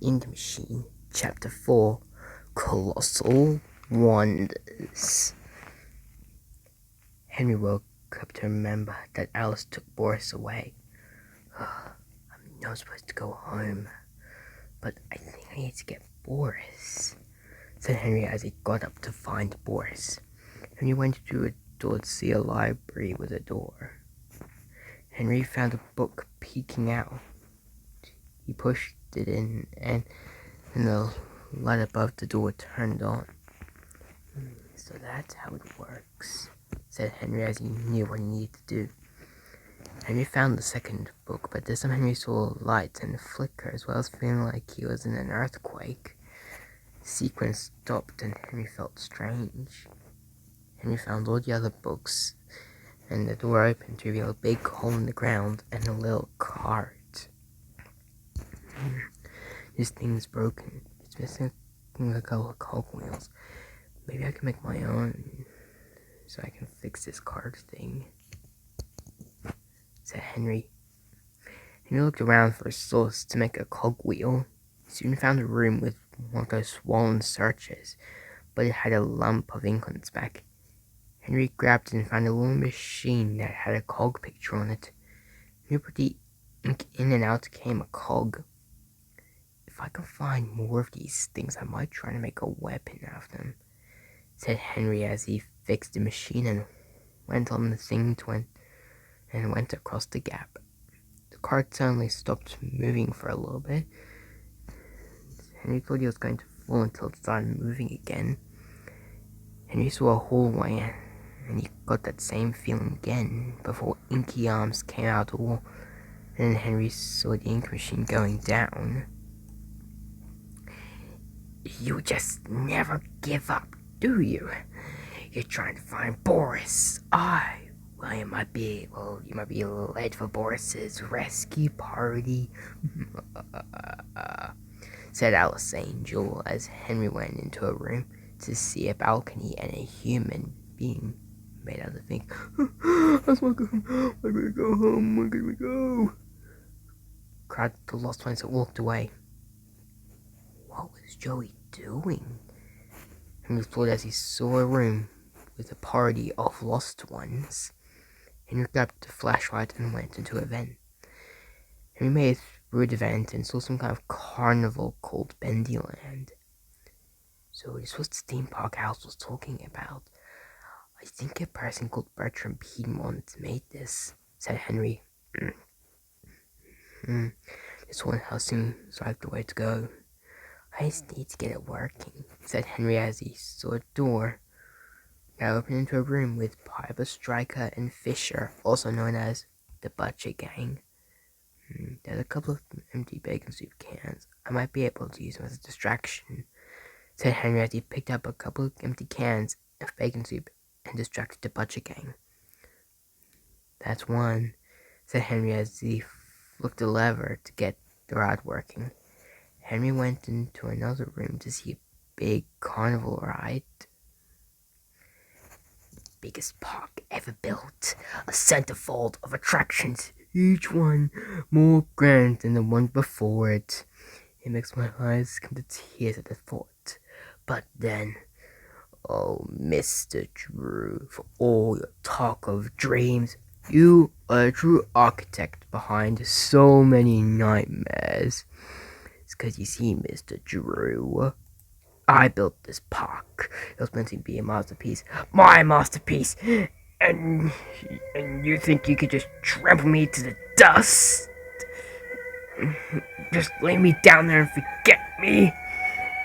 In the Machine, Chapter 4, Colossal Wonders. Henry woke up to remember that Alice took Boris away. I'm not supposed to go home, but I think I need to get Boris, said Henry as he got up to find Boris. Henry went through a door to see a library with a door. Henry found a book peeking out. He pushed it in and the light above the door turned on. So that's how it works, said Henry as he knew what he needed to do. Henry found the second book, but this time Henry saw lights and flicker as well as feeling like he was in an earthquake. The sequence stopped and Henry felt strange. Henry found all the other books and the door opened to reveal a big hole in the ground and a little cart. This thing's broken. It's missing a couple of cogwheels. Maybe I can make my own so I can fix this cart thing, said Henry. Henry looked around for a source to make a cogwheel. He soon found a room with one of those swollen searches, but it had a lump of ink on its back. Henry grabbed it and found a little machine that had a cog picture on it. Henry put the ink in and out came a cog. If I can find more of these things, I might try to make a weapon out of them, said Henry as he fixed the machine and went on the thing and went across the gap. The cart suddenly stopped moving for a little bit. Henry thought he was going to fall until it started moving again. Henry saw a hallway and he got that same feeling again before inky arms came out of the wall. And then Henry saw the ink machine going down. You just never give up, do you? You're trying to find Boris. You might be late for Boris's rescue party, said Alice Angel as Henry went into a room to see a balcony and a human being made out of ink. I'm gonna go home, I'm gonna go, cried the lost ones that walked away. What was Joey doing? Henry thought as he saw a room with a party of lost ones. Henry grabbed the flashlight and went into a vent. Henry made it through the vent and saw some kind of carnival called Bendy Land. So this was the theme park Alice was talking about. I think a person called Bertram Piedmont made this, said Henry. This one house seems like the way to go. I just need to get it working, said Henry as he saw a door that opened into a room with Piper, Stryker, and Fisher, also known as the Butcher Gang. There's a couple of empty bacon soup cans. I might be able to use them as a distraction, said Henry as he picked up a couple of empty cans of bacon soup and distracted the Butcher Gang. That's one, said Henry as he flicked the lever to get the rod working. Henry went into another room to see a big carnival ride. Biggest park ever built. A centerfold of attractions, each one more grand than the one before it. It makes my eyes come to tears at the thought. But then, oh, Mr. Drew, for all your talk of dreams, you are a true architect behind so many nightmares. It's 'cause you see, Mr. Drew, I built this park. It was meant to be a masterpiece. My masterpiece! And you think you could just trample me to the dust? Just lay me down there and forget me?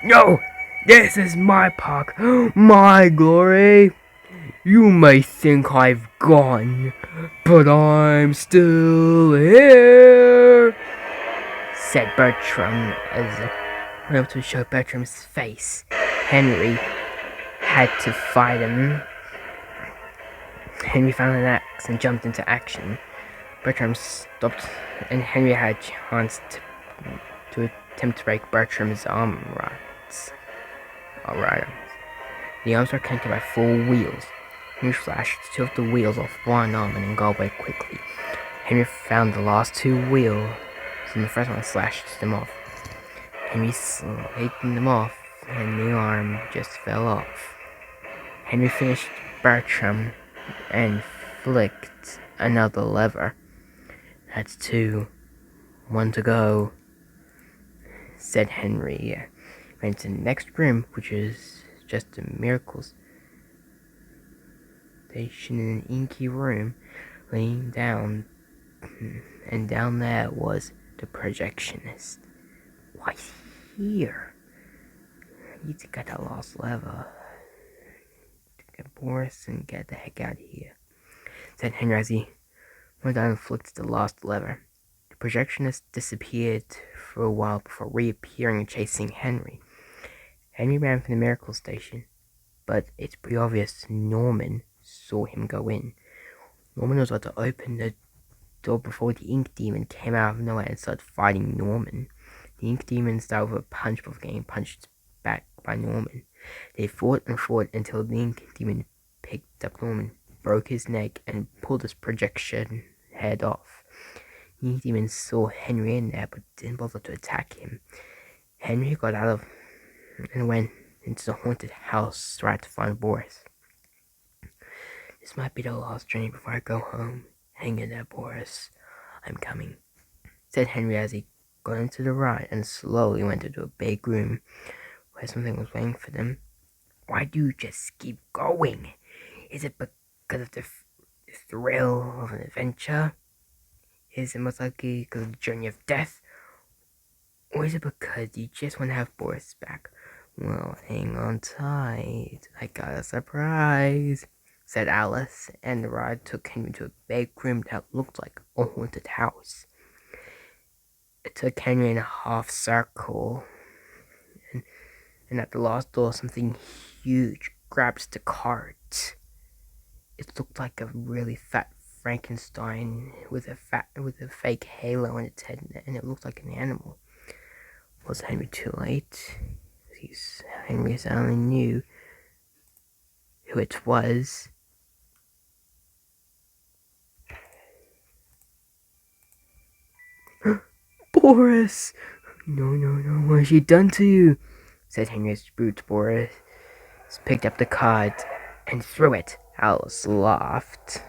No! This is my park. My glory! You may think I've gone, but I'm still here, said Bertram as able to show Bertram's face. Henry had to fight him. Henry found an axe and jumped into action. Bertram stopped, and Henry had a chance to attempt to break Bertram's arm rods. The arms were connected by 4 wheels. Henry flashed 2 of the wheels off one arm and then got away quickly. Henry found the last 2 wheels, and the first one slashed them off. Henry slid them off, and the arm just fell off. Henry finished Bertram and flicked another lever. "That's two. One to go," said Henry. Went to the next room, which is just a miracles station in an inky room, laying down, and down there was the projectionist. "Why here? I need to get that lost lever. To get Boris and get the heck out of here," said Henry as he went down and flicked the lost lever. The projectionist disappeared for a while before reappearing and chasing Henry. Henry ran from the miracle station, but it's pretty obvious Norman saw him go in. Norman was about to open the door before the ink demon came out of nowhere and started fighting Norman. The ink demon started with a punch before getting punched back by Norman. They fought and fought until the ink demon picked up Norman, broke his neck, and pulled his projection head off. The ink demon saw Henry in there, but didn't bother to attack him. Henry got out of and went into the haunted house to try to find Boris. "This might be the last journey before I go home. Hang in there, Boris. I'm coming," said Henry as he got into the ride and slowly went into a big room where something was waiting for them. "Why do you just keep going? Is it because of the thrill of an adventure? Is it most likely because of the journey of death? Or is it because you just want to have Boris back? Well, hang on tight. I got a surprise," said Alice, and the ride took Henry to a big room that looked like a haunted house. It took Henry in a half circle, and at the last door, something huge grabbed the cart. It looked like a really fat Frankenstein with a fake halo on its head, and it looked like an animal. Was Henry too late? Henry suddenly knew who it was. "Boris! No, what has she done to you?" said Henry as brute Boris picked up the card and threw it. Alice laughed.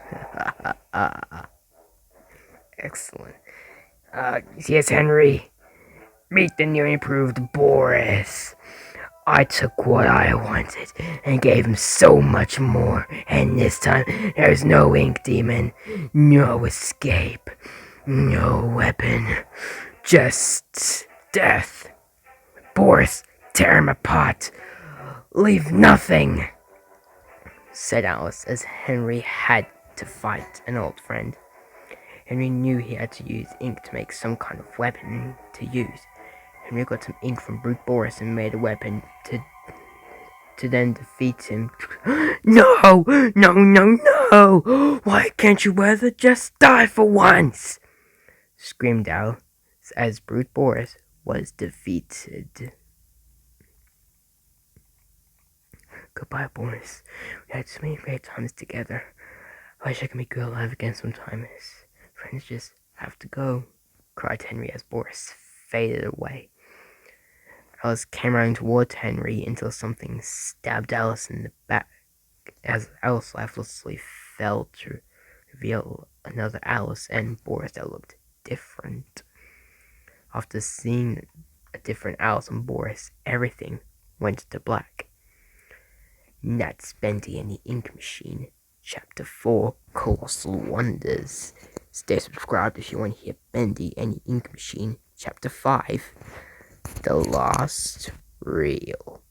"Excellent. Yes, Henry. Meet the new improved Boris. I took what I wanted and gave him so much more, and this time there's no ink demon, no escape, no weapon, just death. Boris, tear him apart. Leave nothing," said Alice as Henry had to fight an old friend. Henry knew he had to use ink to make some kind of weapon to use. Henry got some ink from Brute Boris and made a weapon to then defeat him. No! Why can't you ever just die for once?" screamed Alice as Brute Boris was defeated. "Goodbye, Boris. We had so many great times together. I wish I could make you alive again sometime. Friends just have to go," cried Henry as Boris faded away. Alice came running towards Henry until something stabbed Alice in the back as Alice lifelessly fell to reveal another Alice and Boris that looked different. After seeing a different Alice and Boris, everything went to black. That's Bendy and the Ink Machine, Chapter 4, Colossal Wonders. Stay subscribed if you want to hear Bendy and the Ink Machine, Chapter 5, The Last Reel.